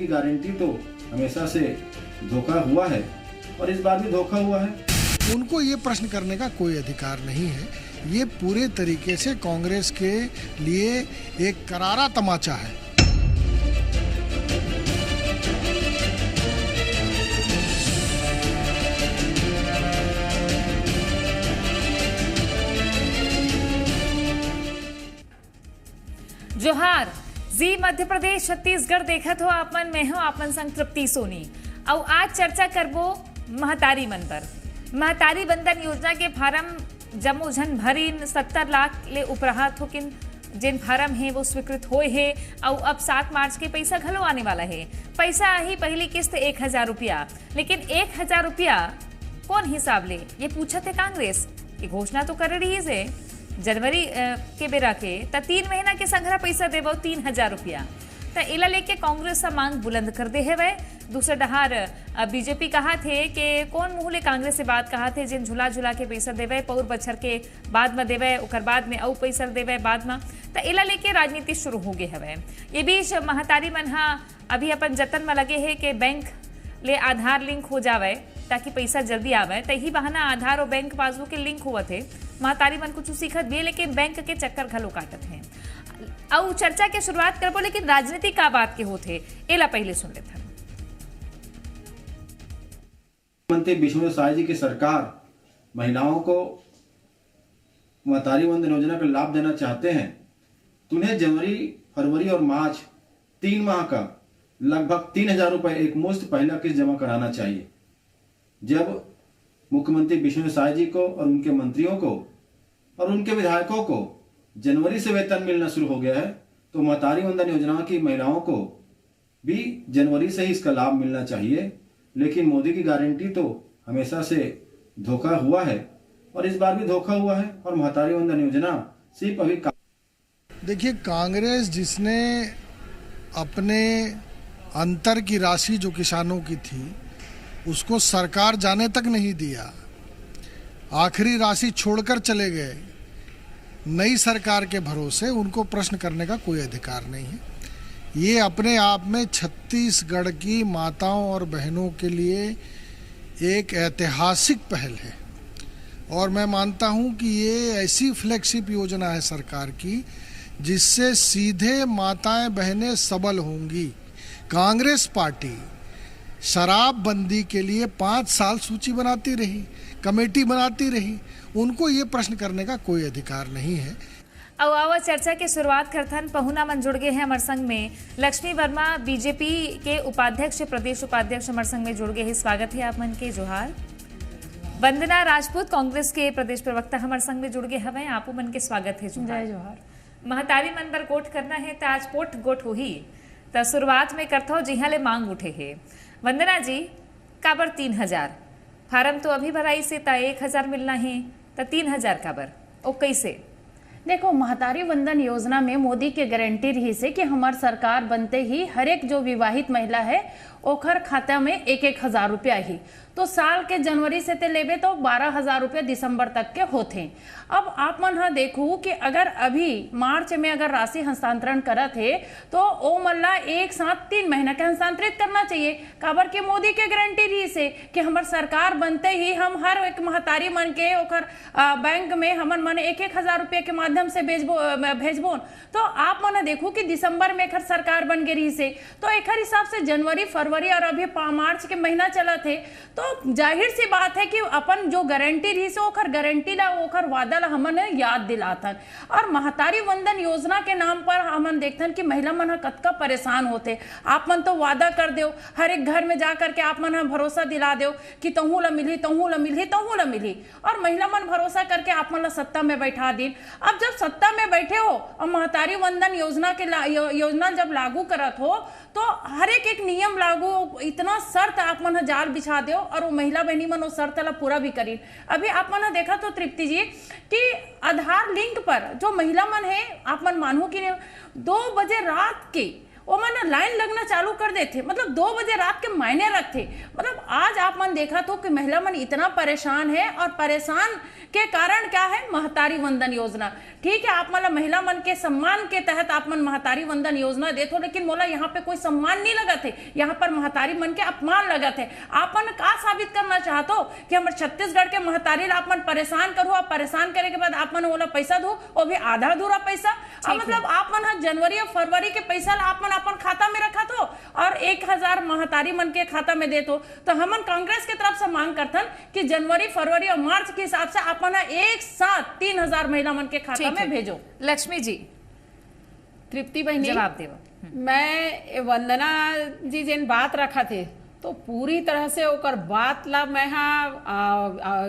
Guarantee तो हमेशा से धोखा हुआ है और इस बार भी धोखा हुआ है। उनको ये प्रश्न करने का कोई अधिकार नहीं है। ये पूरे तरीके से कांग्रेस के लिए एक करारा तमाचा है। जोहार जी मध्य प्रदेश छत्तीसगढ़ देखत हो आपमन, मैं हूं आपमन संग तृप्ति सोनी। और आज चर्चा करबो महतारी मन पर। महतारी बंधन योजना के फार्म जम्मो झन भरिन 70 लाख ले उपराहत होकिन जिन फार्म है वो स्वीकृत होए है और अब 7 मार्च के पैसा घलो आने वाला है। पैसा आई पहली किस्त 1000 रुपया, लेकिन 1000 रुपया कौन हिसाब ले ये पूछा थे कांग्रेस। ये घोषणा तो कर रही है जनवरी के बेरा के 3 महीना के संग्रह पैसा देवो 3000 रुपया। तो इला लेके कांग्रेस सा मांग बुलंद कर दे है। दूसरे डहार बीजेपी कहा थे कि कौन मुँह ले कांग्रेस से बात कहा थे जिन झुला झुला के पैसा देवे पौर बछर के बाद में देवे उकर बाद में और पैसा देवे बाद में। तो इला लेके राजनीति शुरू हो गए हवे। ये बीच महतारी मन अभी अपन जतन में लगे है कि बैंक ले आधार लिंक हो जावे ताकि पैसा जल्दी आवे। तो यही बहाना आधार और बैंक पासबुक के लिंक हुआ थे। महतारी मन कुछ सीखत भी, लेकिन बैंक के चक्कर घलो काटत हैं। और चर्चा के शुरुआत करबो, लेकिन राजनीति का बात के होते एला पहले सुन लेते हैं। मुख्यमंत्री विष्णु साय जी की सरकार महिलाओं को महतारी बंधन योजना का लाभ देना चाहते हैं तो उन्हें जनवरी, फरवरी और मार्च 3 माह का लगभग 3000 रुपए एक मुश्त पहला किस्त जमा कराना चाहिए। जब मुख्यमंत्री विष्णु साय जी को और उनके मंत्रियों को और उनके विधायकों को जनवरी से वेतन मिलना शुरू हो गया है तो महतारी बंधन योजना की महिलाओं को भी जनवरी से ही इसका लाभ मिलना चाहिए। लेकिन मोदी की गारंटी तो हमेशा से धोखा हुआ है और इस बार भी धोखा हुआ है और महतारी बंधन योजना सिर्फ अभी देखिए, कांग्रेस जिसने अपने अंतर की राशि जो किसानों की थी उसको सरकार जाने तक नहीं दिया, आखिरी राशि छोड़कर चले गए। नई सरकार के भरोसे उनको प्रश्न करने का कोई अधिकार नहीं है। ये अपने आप में छत्तीसगढ़ की माताओं और बहनों के लिए एक ऐतिहासिक पहल है और मैं मानता हूँ कि ये ऐसी फ्लैगशिप योजना है सरकार की जिससे सीधे माताएं बहनें सबल होंगी। कांग्रेस पार्टी शराबबंदी के लिए 5 साल सूची बनाती रही, कमेटी बनाती रही। उनको ये प्रश्न करने का कोई अधिकार नहीं है। अब आवा चर्चा की शुरुआत करथन। पहुना मन जुड़ गए हैं हमारे संग में। लक्ष्मी वर्मा बीजेपी के उपाध्यक्ष, प्रदेश उपाध्यक्ष हमारे संग में जुड़ गए हैं। स्वागत है आप मन के। जोहार। वंदना राजपूत कांग्रेस के प्रदेश प्रवक्ता हमारे संग में जुड़ गए हवे। आपू मन के स्वागत है। जय जोहार। महतारी मन बर गोठ करना है तो आज पोट गोठ हो ही तो शुरुआत में करता हो जिहा ले मांग उठे है। वंदना जी, काबर 3000 फार्म तो अभी भराई से 1000 मिलना है तो 3000 काबर और कैसे? देखो, महतारी बंधन योजना में मोदी के गारंटी रही से कि हमार सरकार बनते ही हर एक जो विवाहित महिला है ओखर खाता में 1000 रुपया ही तो साल के जनवरी से ते लेबे तो 12000 रुपया दिसंबर तक के होते। अब आप मन हाँ देखू कि अगर अभी मार्च में अगर राशि हस्तांतरण करत है तो ओ मल्ला एक साथ 3 महीना के हस्तांतरित करना चाहिए। काबर के मोदी के गारंटी रही से कि हमार सरकार बनते ही हम हर एक महतारी मन के ओखर बैंक में हमन मन 1000 रुपया के माध्यम से भेजबो। तो आप मन देखू कि दिसंबर में एकर सरकार बन गई रही से तो एक हिसाब से जनवरी, फरवरी और अभी मार्च के महीना चला थे तो जाहिर सी बात है कि अपन जो गारंटी रही से ओखर गारंटी ला ओखर वादा ला हमन याद दिलाथन। और महतारी बंधन योजना के नाम पर हमन देखथन कि महिला मन कतका परेशान होते। आप मन तो वादा कर दो, हर एक घर में जा करके आप मन भरोसा दिला दो कि तहू ला मिली, तहू ला मिली, तहू ला मिली, और महिला मन भरोसा करके आप मन ला सत्ता में बैठा दिन। अब जब सत्ता में बैठे हो और महतारी बंधन योजना के योजना जब लागू करत हो तो हर एक नियम लागू, इतना शर्त आप मन जाल बिछा दो और वो महिला बहनी मन वो शर्त ला पूरा भी करी। अभी आप मन देखा तो तृप्ति जी कि आधार लिंक पर जो महिला मन है आप मन मानू कि 2 बजे रात के वो मन लाइन लगना चालू कर देते, मतलब 2 बजे रात के मायने रखते। मतलब आज आप मन देखा तो कि महिला मन इतना परेशान है, और परेशान के कारण क्या है, महतारी वंदन योजना। ठीक है, आप मतलब महिला मन के सम्मान के तहत आप मन महतारी वंदन योजना देते हो, लेकिन मोला यहाँ पे कोई सम्मान नहीं लगा थे, यहाँ पर महतारी मन के अपमान लगा थे। आप मन का साबित करना चाहते हो कि हमारे छत्तीसगढ़ के महतारी आप मन परेशान करो, और परेशान करे के बाद आप मन बोला पैसा दो, वो भी आधा अधूरा पैसा। मतलब आप मन जनवरी और फरवरी के पैसा आप मन अपन खाता में रखा तो, और 1000 महतारी मन के खाता में दे तो हमन कांग्रेस के तरफ से मांग करथन कि जनवरी, फरवरी और मार्च के हिसाब से अपन एक साथ 3000 महिला मन के खाता में भेजो। लक्ष्मी जी, तृप्ति बहनी जवाब देव। मैं वंदना जी जिन बात रखा थे तो पूरी तरह से ओकर बात ला मैं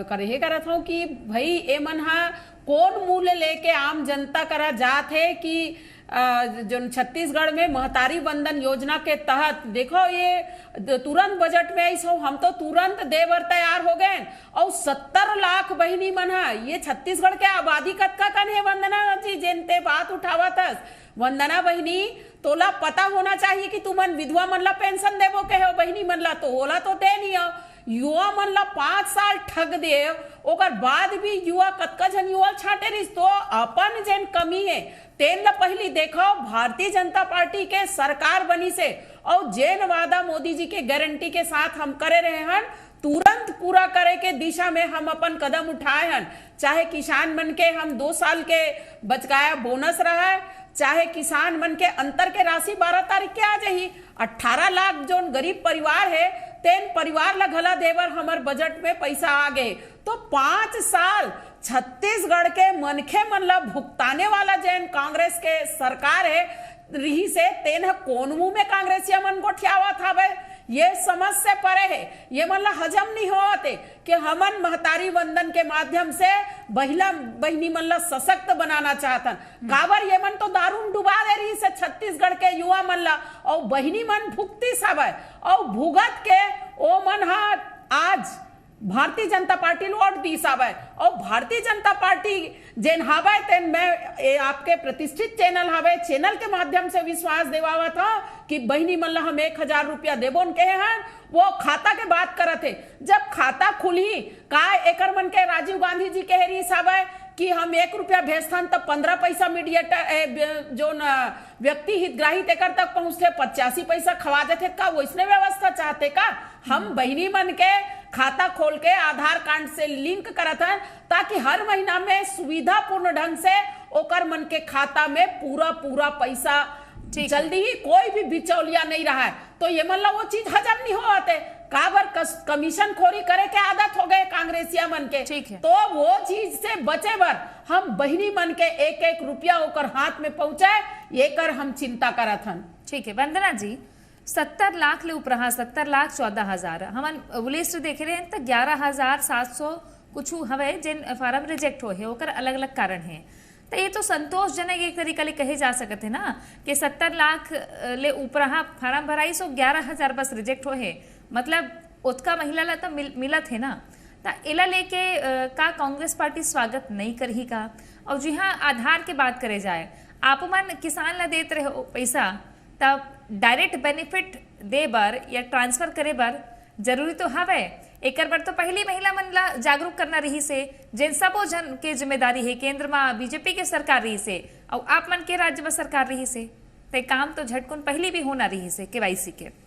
करे करत हूँ कि भाई ए मन हा कौन मूल्य लेके आम जनता करा जात है कि जो छत्तीसगढ़ में महतारी वंदन योजना के तहत देखो ये तुरंत बजट में ऐसा हम तो तुरंत देवर तैयार हो गए, और 70 लाख बहिनी मन है। ये छत्तीसगढ़ के आबादी कतका कन है वंदना जी जिनते बात उठावत हस। वंदना बहिनी तोला पता होना चाहिए कि तुमन विधवा मन ला पेंशन देवो के हो, बहिनी मन ला तो ओला तो दे नहीं हो। युवा मन ला 5 साल ठग दे, ओकर बाद भी युवा कतका जन युवा छाटे रिस। तो अपन जन कमी है तेन ला पहली देखो, भारतीय जनता पार्टी के सरकार बनी से और जेन वादा मोदी जी के गारंटी के साथ हम करे रहे हैं तुरंत पूरा करे के दिशा में हम अपन कदम उठाए हैं। चाहे किसान मन के हम 2 साल के बचकाया बोनस रहा है, चाहे किसान मन के अंतर के राशि 12 तारीख के आ जाही। 18 लाख जो गरीब परिवार है तेन परिवार ला घला देवर हमार बजट में पैसा आ गए। तो 5 साल छत्तीसगढ़ के मनखे मन ला भुगताने वाला जैन कांग्रेस के सरकार है रही से तेन कौन मुंह में कांग्रेसिया मन गोठियावा था बे। ये समझ से परे है, ये मन ला हजम नहीं होते कि हमन महतारी वंदन के माध्यम से बहिनी मन ला सशक्त बनाना चाहतन। काबर ये मन तो दारून डुबा दे रही से छत्तीसगढ़ के युवा मन ला, और बहिनी मन भुगती सब है, और भुगत के ओ मन हा आज भारतीय जनता पार्टी लौट दी सब है। और भारतीय जनता पार्टी जेन हवे तेन मैं आपके प्रतिष्ठित चैनल हवे, चैनल के माध्यम से विश्वास दिवावा था कि बहिनी मन ला हम 1000 रुपया देबो न कहे हैं। वो खाता के बात करत है, जब खाता खुली का एकर मन के राजीव गांधी जी कह रही सब है कि हम 1 रुपया भेजथन तो 15 पैसा मीडिएटर जो व्यक्ति हितग्राही तेकर तक पहुंचते 85 पैसा खवा देते का, वैसने व्यवस्था चाहते का। हम बहिनी मन के खाता खोल के आधार कार्ड से लिंक करत हैं ताकि हर महीना में सुविधापूर्ण ढंग से ओकर मन के खाता में पूरा पैसा जल्दी ही कोई भी बिचौलिया नहीं रहा है। तो ये मतलब वो चीज हजम नहीं होते, काबर कमीशन खोरी करे के आदत हो गए कांग्रेसिया मन के। तो वो चीज से बचे बर हम बहिनी मन के 1-1 रुपया ओकर हाथ में पहुंचाए, ये कर हम चिंता करत हन। ठीक है वंदना जी, 70 लाख ले ऊपर 70,14,000 हम लिस्ट देख रहे हैं तो 11,700 कुछ हवे जिन फार्म रिजेक्ट हो है, ओकर अलग अलग कारण है। तो ये तो संतोषजनक एक तरीका ले कहे जा सकते है ना कि 70 लाख ले ऊपर फार्म भराई सो 11,000 बस रिजेक्ट हो है, मतलब उतका महिला ला तो मिलत है ना। तो इला लेके का कांग्रेस पार्टी स्वागत नहीं करही का। और जी हाँ, आधार के बात करे जाए, आप मन किसान ला देते रहे पैसा, तब डायरेक्ट बेनिफिट दे बर या ट्रांसफर करे बर जरूरी तो हवे। एकर बर तो पहली महिला मन ला जागरूक करना रही से, जिन सबो जन के जिम्मेदारी है। केंद्र में बीजेपी के सरकार रही से और आप मन के राज्य में सरकार रही से, ते काम तो झटकुन पहली भी होना रही से केवाईसी के।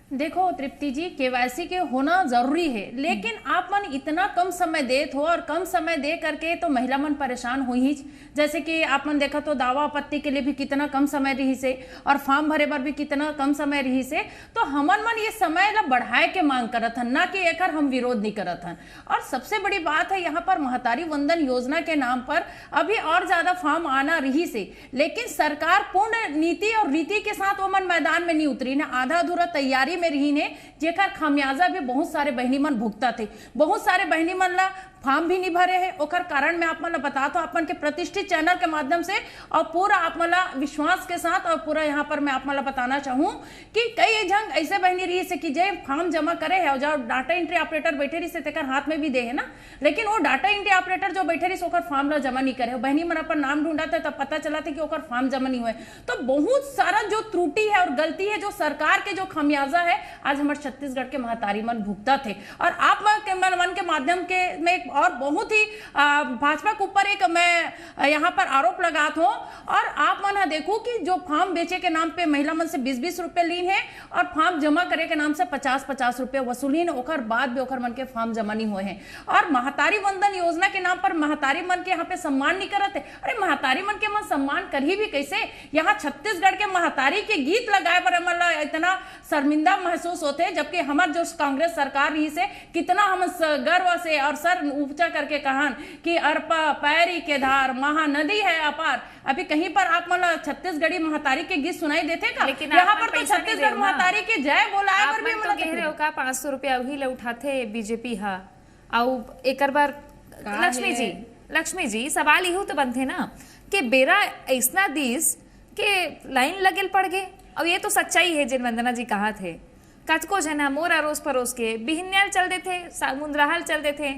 देखो तृप्ति जी, केवाईसी के होना जरूरी है, लेकिन आप मन इतना कम समय देत हो, और कम समय दे करके तो महिला मन परेशान हो ही। जैसे कि आप मन देखा तो दावा आपत्ति के लिए भी कितना कम समय रही से, और फॉर्म भरे पर भी कितना कम समय रही से। तो हमन मन ये समय ला बढ़ाए के मांग करत हन, ना कि एकर हम विरोध नहीं करत हन। और सबसे बड़ी बात है यहाँ पर महतारी वंदन योजना के नाम पर अभी और ज्यादा फॉर्म आना रही से, लेकिन सरकार पूर्ण नीति और रीति के साथ वो मन मैदान में नहीं उतरी ना, आधा अधूरा तैयारी में रही ने, जेकर खामियाजा भी बहुत सारे बहनी मन भुगता थे। बहुत सारे बहनी मन ला फॉर्म भी नहीं भरे है। ओकर कारण मैं आप मन बता तो अपन के प्रतिष्ठित चैनल के माध्यम से और पूरा आप मन विश्वास के साथ और पूरा यहाँ पर मैं आप मन बताना चाहूँ कि कई जंग ऐसे बहनी रही से कि जे फॉर्म जमा करे है और जो डाटा एंट्री ऑपरेटर बैठे रही से तेकर हाथ में भी दे है ना, लेकिन वो डाटा एंट्री ऑपरेटर जो बैठे रही ओकर फॉर्म ला जमा नहीं करे। बहनी मन अपन नाम ढूंढा था तब पता चला था कि ओकर फॉर्म जमा नहीं हुए। तो बहुत सारा जो त्रुटि है और गलती है जो सरकार के जो खामियाजा है आज हमारे छत्तीसगढ़ के महतारी मन भुगता थे। और आप मन के माध्यम के में एक और बहुत ही भाजपा के ऊपर एक मैं यहाँ पर आरोप लगाता हूँ। और आप मन देखो कि जो फॉर्म बेचे के नाम पे महिला मन से 20-20 रुपए लीन है और फॉर्म जमा करे के नाम से 50-50 रुपए वसूलीन, ओकर बाद भी ओकर मन के फॉर्म जमा नहीं हुए हैं। और महतारी वंदन योजना के नाम पर महतारी मन के यहाँ पे सम्मान नहीं करते। अरे महतारी मन के मन सम्मान कर ही भी कैसे? यहाँ छत्तीसगढ़ के महतारी के गीत लगाए पर मतलब इतना शर्मिंदा महसूस होते, जबकि हमार जो कांग्रेस सरकार रही से कितना हम गर्व से और सर ऊंचा करके कहन कि अरपा पैरी के धार महानदी है अपार। अभी कहीं पर आप मतलब छत्तीसगढ़ी महतारी के गीत सुनाई देते का? लेकिन यहाँ पर तो छत्तीसगढ़ महतारी के जय बोलाए पर भी मतलब कह रहे हो का 500 रुपया वही ले उठाते बीजेपी हा आउ एकर बार। लक्ष्मी जी सवाल यही तो बनते ना कि बेरा ऐसना दिस के लाइन लगेल पड़ गए। और ये तो सच्चाई है जिन वंदना जी कहा थे कचको जना मोर अरोस परोस के बिहन्याल चल देते मुंद्राहाल चल देते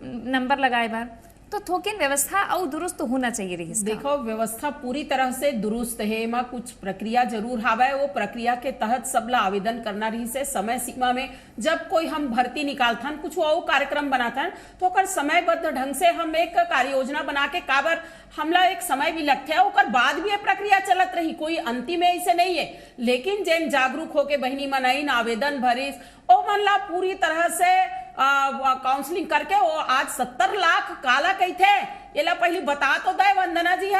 नंबर लगाए बार। तो थोकिन व्यवस्था और दुरुस्त होना चाहिए रही। देखो व्यवस्था पूरी तरह से दुरुस्त है, एमा कुछ प्रक्रिया जरूर हावे। वो प्रक्रिया के तहत सबला आवेदन करना रही से समय सीमा में जब कोई हम भर्ती निकालथन कुछ वो कार्यक्रम बनाथन तो ओकर समयबद्ध ढंग से हम एक कार्य योजना बना के काबर हमला एक समय भी लगते है ओकर बाद भी ये प्रक्रिया चलत रही, कोई अंतिम ऐसे नहीं है। लेकिन जेन जागरूक होके बहनी मनइन आवेदन भरिस ओ मनला पूरी तरह से काउंसलिंग करके वो आज 70 लाख काला कही थे ये ला पहली बता तो दे वंदना जी।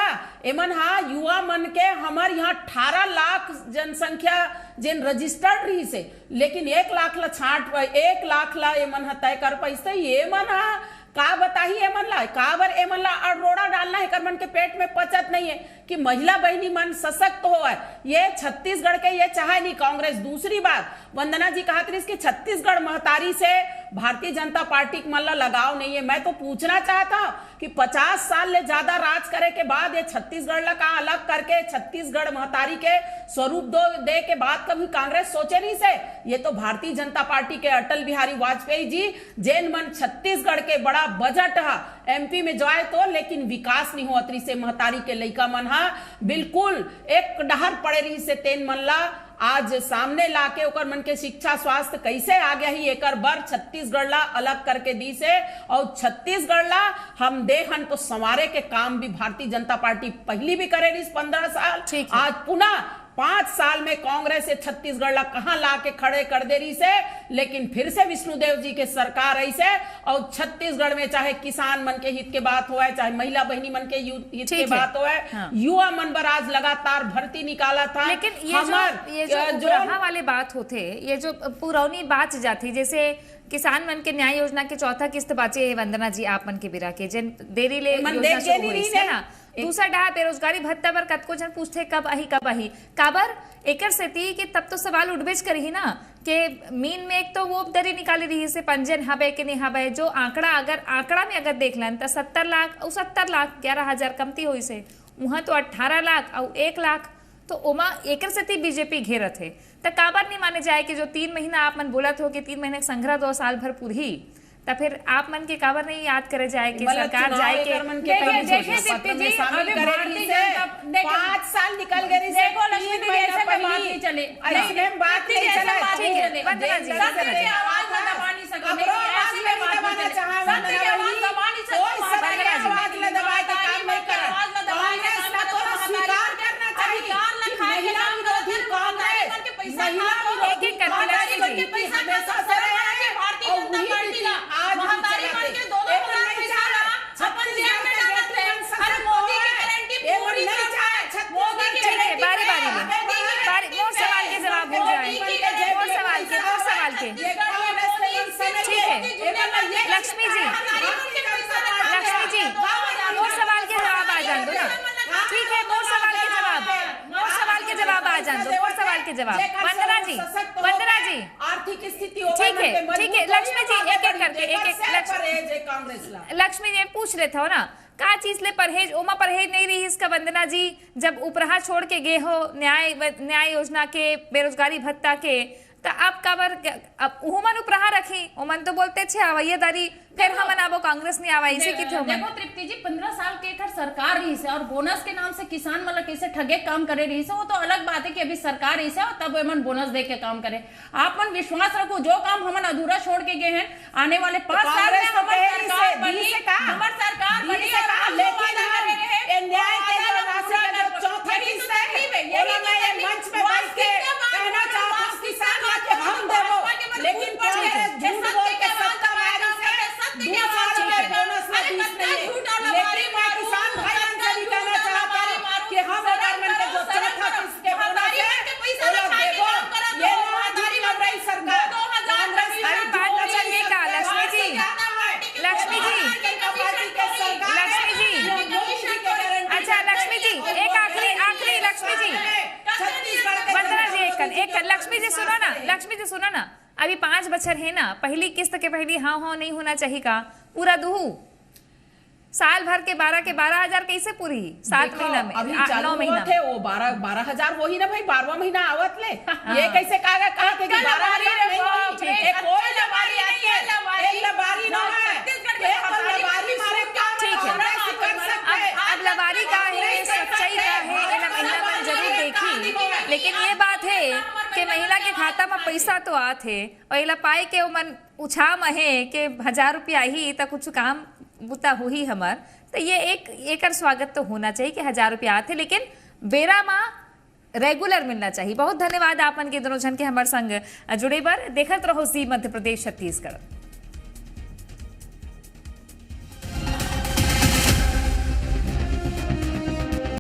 एमन युवा मन के हमार यहाँ 18 लाख जनसंख्या जिन रजिस्टर्ड रही से, लेकिन 1 लाख ला छाट 1 लाख ला एमन तय कर पैसे ये मन का बताही एमन ला काबर एमन ला अड़रोड़ा डालना है कर मन के पेट में पचत नहीं है कि महिला बहनी मन सशक्त हो। ये छत्तीसगढ़ के ये चाहे नहीं कांग्रेस। दूसरी बात वंदना जी कहा थी कि छत्तीसगढ़ महतारी से भारतीय जनता पार्टी के मन ला लगाव नहीं है। मैं तो पूछना चाहता हूं कि 50 साल ले ज्यादा राज करे के बाद ये छत्तीसगढ़ ला कहा अलग करके छत्तीसगढ़ महतारी के स्वरूप दे के बाद कभी कांग्रेस सोचे नहीं से। ये तो भारतीय जनता पार्टी के अटल बिहारी वाजपेयी जी जेन मन छत्तीसगढ़ के बड़ा बजट है एमपी में जाए तो, लेकिन विकास नहीं होत रही से महतारी के लइका मन बिल्कुल एक डहर पड़े रही से तेन मन ला आज सामने लाके ओकर मन के शिक्षा स्वास्थ्य कैसे आ गया ही एकर बर छत्तीसगढ़ ला अलग करके दी से। और छत्तीसगढ़ ला हम देखन तो संवारे के काम भी भारतीय जनता पार्टी पहली भी करे रही 15 साल। आज पुनः 5 साल में कांग्रेस से छत्तीसगढ़ ला कहां ला के खड़े कर दे रही से। लेकिन फिर से विष्णुदेव जी के सरकार ऐसे और छत्तीसगढ़ में चाहे किसान मन के हित के बात हो चाहे महिला बहनी मन के हित के बात हो युवा मन पर आज लगातार भर्ती निकाला था। लेकिन ये जो वाले बात होते ये जो पुरौनी बात जाती जैसे किसान मन के न्याय योजना के चौथा किस्त बाचे है वंदना जी आप मन के बिरा के जन देरी ले योजना शुरू हुई है ना। दूसरा डहा बेरोजगारी भत्ता पर कतको जन पूछते कब आही काबर एकर सेती कि तब तो सवाल उठबेच करही ना कि मीन में एक तो वो दरी निकाली रही से पंजन हबे कि नहीं हबे जो आंकड़ा अगर आंकड़ा में अगर देख लें तो 70 लाख और 70 लाख 11,000 कमती हुई से वहां तो 18 लाख और 1 लाख तो ओमा एकर सेती बीजेपी घेरत है। तो काबर नहीं माने जाए कि जो 3 महीना आप मन बोलत हो कि 3 महीने संग्रह 2 साल भर पूरी तो फिर आप मन के काबर नहीं याद करे जाए कि सरकार जाए के 5 साल निकल गए देखो लक्ष्मी जी ऐसे बात नहीं चले ऐसे बात नहीं चले वंदना जी सत्य की आवाज ना दबा नहीं सके ऐसी में दबाना चाहे सत्य की आवाज दबा नहीं सके कोई सत्य की आवाज ना दबाए के काम नहीं करे कांग्रेस का तो स्वीकार करना चाहिए महिला विरोधी कांग्रेस महिला एक एक करके लक्ष्मी जी हमेशा से भारतीय जनता पार्टी आज महतारी मन के 2-2 लाख पैसा अपन जेब में डालते हैं। अरे मोदी की गारंटी पूरी नहीं चाहे मोदी की ठीक है बारी वो सवाल के जवाब मिल जाए वो सवाल के ठीक है लक्ष्मी जी वो सवाल के जवाब आ जाए दो ना ठीक है वो सवाल के जवाब आ जान दो, और सवाल के जवाब। वंदना जी, वंदना जी, आर्थिक स्थिति ठीक है लक्ष्मी जी, एक एक करके लक्ष्मी जी पूछ लेते हो ना का चीज ले परहेज, ओमा परहेज नहीं रही इसका वंदना जी, जब उपराहा छोड़ के गए हो न्याय योजना के, बेरोजगारी भत्ता के, तो अब कबर अब उमन उपराहा रखी, उमन तो बोलते छे हवैयादारी, फिर हमन आबो कांग्रेस नहीं आवा इसी की थे। देखो तृप्ति जी, 15 साल के एकर सरकार रही से और बोनस के नाम से किसान मतलब कैसे ठगे काम करे रही से, वो तो अलग बात है कि अभी सरकार रही से और तब एमन बोनस दे के काम करे। आप मन विश्वास रखो, जो काम हमन अधूरा छोड़ के गए हैं आने वाले 5 साल में हमारी सरकार बनी, हमारी सरकार बनी, लेकिन न्याय के जो राशि का जो चौथा हिस्सा है ये मंच पे बैठ के कहना चाहता हूं किसान के हम देवो, लेकिन झूठ बोल के सत्ता मारी से 2 साल में बोनस में 20 नहीं, लेकिन मैं किसान भाई से भी कहना चाहता हूं कि हम गवर्नमेंट के जो चौथा किसके बोनस है वो लोग देवो, ये महादारी लग रही सरकार लक्ष्मी जी, लक्ष्मी जी, अच्छा लक्ष्मी जी, एक आखिरी लक्ष्मी जी, वंदना जी, एक लक्ष्मी जी सुनो ना, लक्ष्मी जी सुनो ना, अभी 5 बछर है ना, पहली किस्त के पहली हाँ नहीं होना चाहिए का, पूरा दूहू साल भर के 12,000 कैसे पूरी 7 महीना में, अभी 9 महीना थे वो 12,000 हो ही ना भाई, 12वां महीना आवत ले, ये कैसे कहा कि 12,000 नहीं, कोई लबारी नहीं है, एक लबारी ना है, लबारी मारे काम ठीक है। अब लबारी का है, सच्चाई का है, एला महिला मन जरूर देखी, लेकिन ये बात है कि महिला के खाता में पैसा तो आते और एला पाए के मन उछाम है कि 1000 रुपया ही तो कुछ काम बुता हो ही हमार, तो ये एक स्वागत तो होना चाहिए कि 1000 रुपया आते, लेकिन बेरा माँ रेगुलर मिलना चाहिए। बहुत धन्यवाद आपन के दोनों जन के हमारे संग जुड़े बर, देखत रहो जी मध्य प्रदेश छत्तीसगढ़।